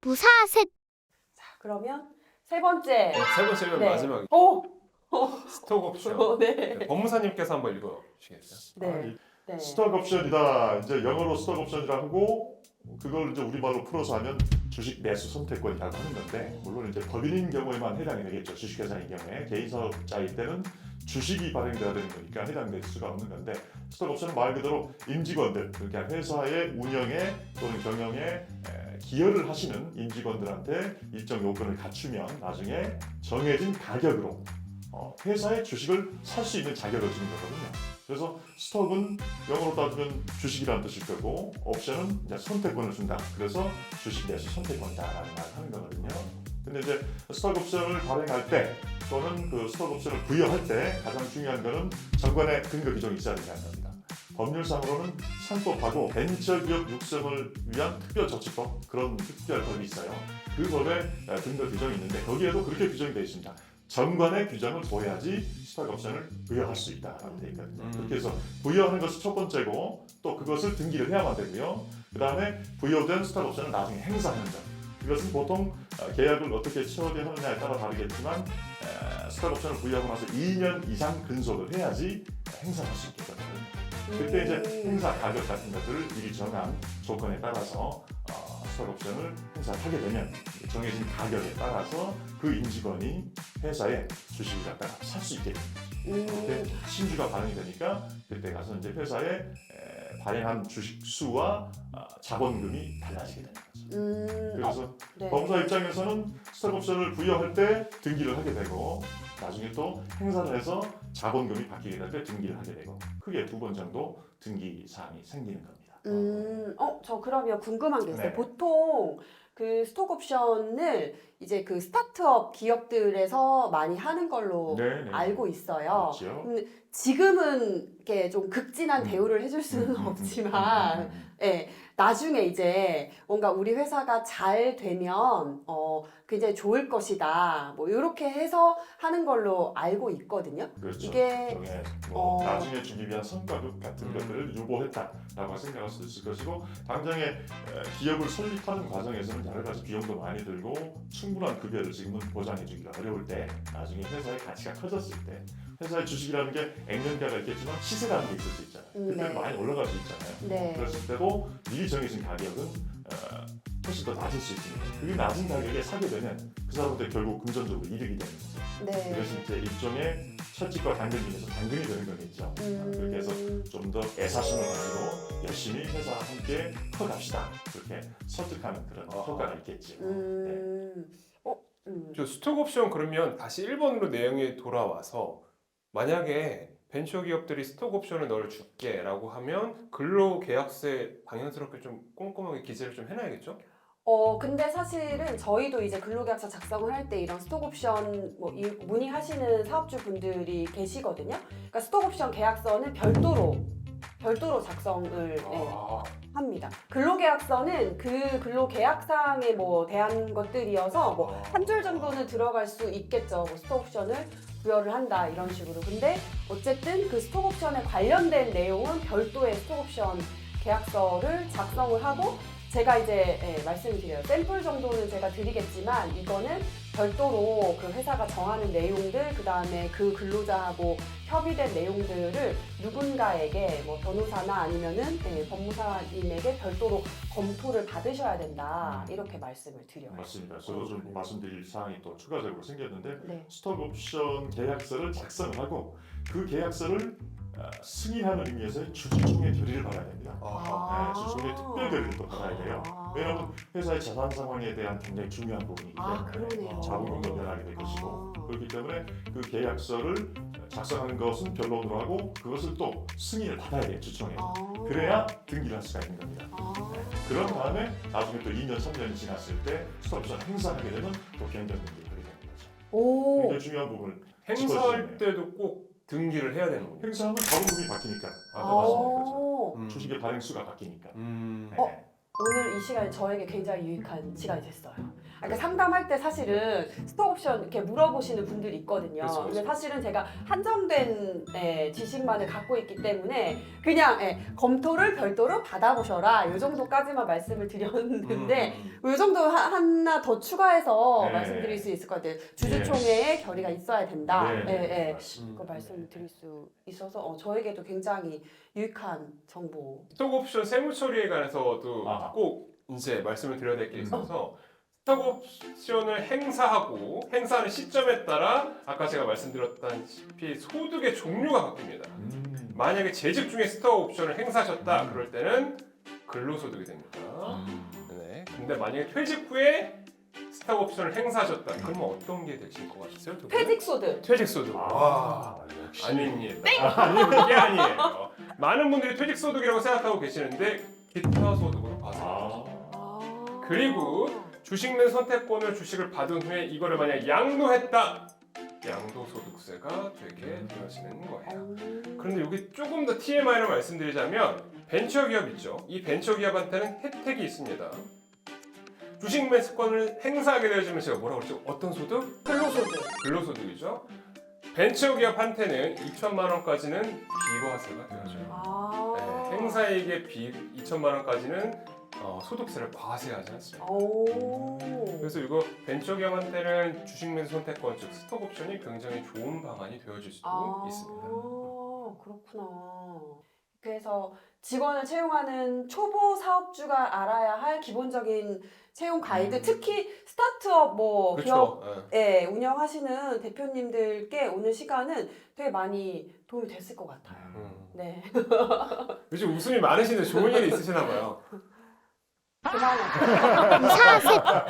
무사셋. 자, 그러면 세 번째. 네, 세 번째는 네. 마지막 오! 스톡 옵션. 네. 네, 법무사님께서 한번 읽어주시겠어요? 네. 네. 스톡 옵션이다. 이제 영어로 스톡 옵션이라 하고 그걸 이제 우리말로 풀어서 하면 주식 매수 선택권이라고 하는 건데 물론 이제 법인인 경우에만 해당이 되겠죠. 주식회사인 경우에 개인 사업자일 때는 주식이 발행돼야 되는 거니까 해당될 수가 없는 건데 스톡 옵션은 말 그대로 임직원들 그러니까 회사의 운영에 또는 경영에 기여를 하시는 임직원들한테 일정 요건을 갖추면 나중에 정해진 가격으로 회사의 주식을 살 수 있는 자격을 주는 거거든요. 그래서 스톡은 영어로 따지면 주식이라는 뜻일 거고 옵션은 이제 선택권을 준다. 그래서 주식 매수 선택권이다라는 말을 하는 거거든요. 근데 이제 스톡 옵션을 발행할 때 또는 그 스톡 옵션을 부여할 때 가장 중요한 거는 정관의 근거 규정이 있어야 된다는 겁니다. 법률상으로는 상법하고 벤처기업 육성을 위한 특별조치법 그런 특별법이 있어요. 그 법에 근거 규정이 있는데 거기에도 그렇게 규정이 되어 있습니다. 정관의 규정을 보여야지 스톡 옵션을 부여할 수 있다라고 되어 있거든요. 그렇게 해서 부여하는 것이 첫 번째고 또 그것을 등기를 해야만 되고요. 그 다음에 부여된 스톡 옵션을 나중에 행사하는 것. 이것은 보통 계약을 어떻게 처리하느냐에 따라 다르겠지만 스톡 옵션을 부여하고 나서 2년 이상 근속을 해야지 행사할 수 있게 되거든요. 그때 이제 행사 가격 같은 것들을 미리 정한 조건에 따라서 스톡 옵션을 행사하게 되면 정해진 가격에 따라서 그 임직원이 회사에 주식을 갖다가 살 수 있게 됩니다. 그때 신주가 발행이 되니까 그때 가서 이제 회사에 발행한 주식 수와 자본금이 달라지게 되는 거죠. 그래서 네. 법무사 입장에서는 스톡 옵션을 부여할 때 등기를 하게 되고 나중에 또 행사를 해서 자본금이 바뀌게 될 때 등기를 하게 되고 크게 두 번 정도 등기 사항이 생기는 겁니다. 저 그러면 궁금한 게 있어요. 네. 보통 그 스톡 옵션을 이제 그 스타트업 기업들에서 많이 하는 걸로 네, 네. 알고 있어요. 그렇죠. 근데 지금은 이렇게 좀 극진한 대우를 해줄 수는 없지만, 예, 나중에 이제 뭔가 우리 회사가 잘 되면 굉장히 좋을 것이다. 뭐 이렇게 해서 하는 걸로 알고 있거든요. 그렇죠. 이게 일종의 나중에 주기 위한 성과급 같은 것들을 유보했다라고 생각할 수 있을 것이고 당장에 기업을 설립하는 과정에서는 여러 가지 비용도 많이 들고 충분한 급여를 지금은 보장해주기가 어려울 때 나중에 회사의 가치가 커졌을 때 회사의 주식이라는 게 액면가가 있겠지만 시세라는 게 있을 수 있잖아요. 그때는 네. 많이 올라갈 수 있잖아요. 네. 그랬을 때도 미리 정해진 가격은 훨씬 더 낮을 수 있으니까 그게 낮은 가격에 사게 되면 그 사람한테 결국 금전적으로 이득이 되는 거죠. 네. 그래서 이제 일종의 철칙과 당근 중에서 당근이 되는 거겠죠. 그렇게 해서 좀 더 애사심을 가지고 열심히 회사와 함께 커갑시다. 그렇게 설득하는 그런 효과가 있겠죠. 네. 저 스톡 옵션 그러면 다시 1번으로 내용이 돌아와서 만약에 벤처 기업들이 스톡 옵션을 너를 줄게라고 하면 근로계약서에 당연스럽게 좀 꼼꼼하게 기재를 좀 해놔야겠죠? 근데 사실은 저희도 이제 근로계약서 작성을 할 때 이런 스톡옵션 문의하시는 사업주 분들이 계시거든요. 그러니까 스톡옵션 계약서는 별도로 작성을 합니다. 근로계약서는 그 근로계약상에 대한 것들이어서 한 줄 정도는 들어갈 수 있겠죠. 스톡옵션을 부여를 한다 이런 식으로. 근데 어쨌든 그 스톡옵션에 관련된 내용은 별도의 스톡옵션 계약서를 작성을 하고 제가 이제 말씀을 드려요. 샘플 정도는 제가 드리겠지만 이거는 별도로 그 회사가 정하는 내용들 그 다음에 그 근로자하고 협의된 내용들을 누군가에게 변호사나 아니면은 법무사님에게 별도로 검토를 받으셔야 된다 이렇게 말씀을 드려요. 맞습니다. 저도 좀 말씀드릴 사항이 또 추가적으로 생겼는데 네. 스톡 옵션 계약서를 작성을 하고 그 계약서를 승인하는 의미에서 주주총회 결의를 받아야 됩니다. 주주총회 특별 결의를 또 받아야 돼요. 왜냐하면 회사의 자산 상황에 대한 굉장히 중요한 부분이기 때문에 그러네요. 자본금도 변하게 될 것이고 그렇기 때문에 그 계약서를 작성하는 것은 변론으로 하고 그것을 또 승인을 받아야 돼요. 주총회에서. 그래야 등기를 할 수가 있는 겁니다. 그런 다음에 나중에 또 2년, 3년이 지났을 때 스톡옵션 행사하게 되면 또 변경등기를 하게 되는 거죠. 굉장히 중요한 부분을 행사할 때도 꼭 등기를 해야 되는 거예요. 행사하면 자본금이 바뀌니까 아까 말씀드린 것처럼 오. 주식의 발행수가 바뀌니까. 음. 네. 오늘 이 시간이 저에게 굉장히 유익한 시간이 됐어요. 그러니까 상담할 때 사실은 스톡옵션 이렇게 물어보시는 분들이 있거든요. 그렇죠, 근데 그렇죠. 사실은 제가 한정된 지식만을 갖고 있기 때문에 그냥 검토를 별도로 받아보셔라 이 정도까지만 말씀을 드렸는데 이 정도 하나 더 추가해서 네. 말씀드릴 수 있을 것 같아요. 주주총회에 결의가 있어야 된다. 네, 그 맞습니다. 말씀드릴 수 있어서 저에게도 굉장히 유익한 정보. 스톡옵션 세무 처리에 관해서도 아. 꼭 이제 말씀을 드려야 될 게 있어서 스톡옵션을 행사하는 시점에 따라 아까 제가 말씀드렸다시피 소득의 종류가 바뀝니다. 만약에 재직 중에 스톡옵션을 행사하셨다 그럴 때는 근로소득이 됩니다. 네. 근데 만약에 퇴직 후에 스톡옵션을 행사하셨다 그러면 어떤 게 되실 것 같으세요? 두 분? 퇴직소득. 퇴직소득. 와. 역시. 아닙니다. 이게 아니에요. 많은 분들이 퇴직소득이라고 생각하고 계시는데 기타 소득으로 봐서 그리고 주식 내 선택권을 주식을 받은 후에 이거를 만약 양도했다. 양도소득세가 되게 되어지는 거예요. 그런데 여기 조금 더 TMI로 말씀드리자면 벤처기업 있죠. 이 벤처기업한테는 혜택이 있습니다. 주식 매수권을 행사하게 되어지면 제가 뭐라고 그랬죠? 어떤 소득? 근로소득. 근로소득이죠. 벤처기업한테는 2천만 원까지는 비과세가 되어져요. 네, 행사이익의 2천만 원까지는 소득세를 과세하지 않습니다. 그래서 이거 벤처기업한테는 주식 매수 선택권 즉 스톡옵션이 굉장히 좋은 방안이 되어질 수도 있습니다. 그렇구나. 그래서 직원을 채용하는 초보 사업주가 알아야 할 기본적인 채용 가이드, 특히 스타트업 기업 그렇죠. 운영하시는 대표님들께 오늘 시간은 되게 많이 도움이 됐을 것 같아요. 네. 요즘 웃음이 많으신데 좋은 일이 있으시나 봐요. 그만하세요.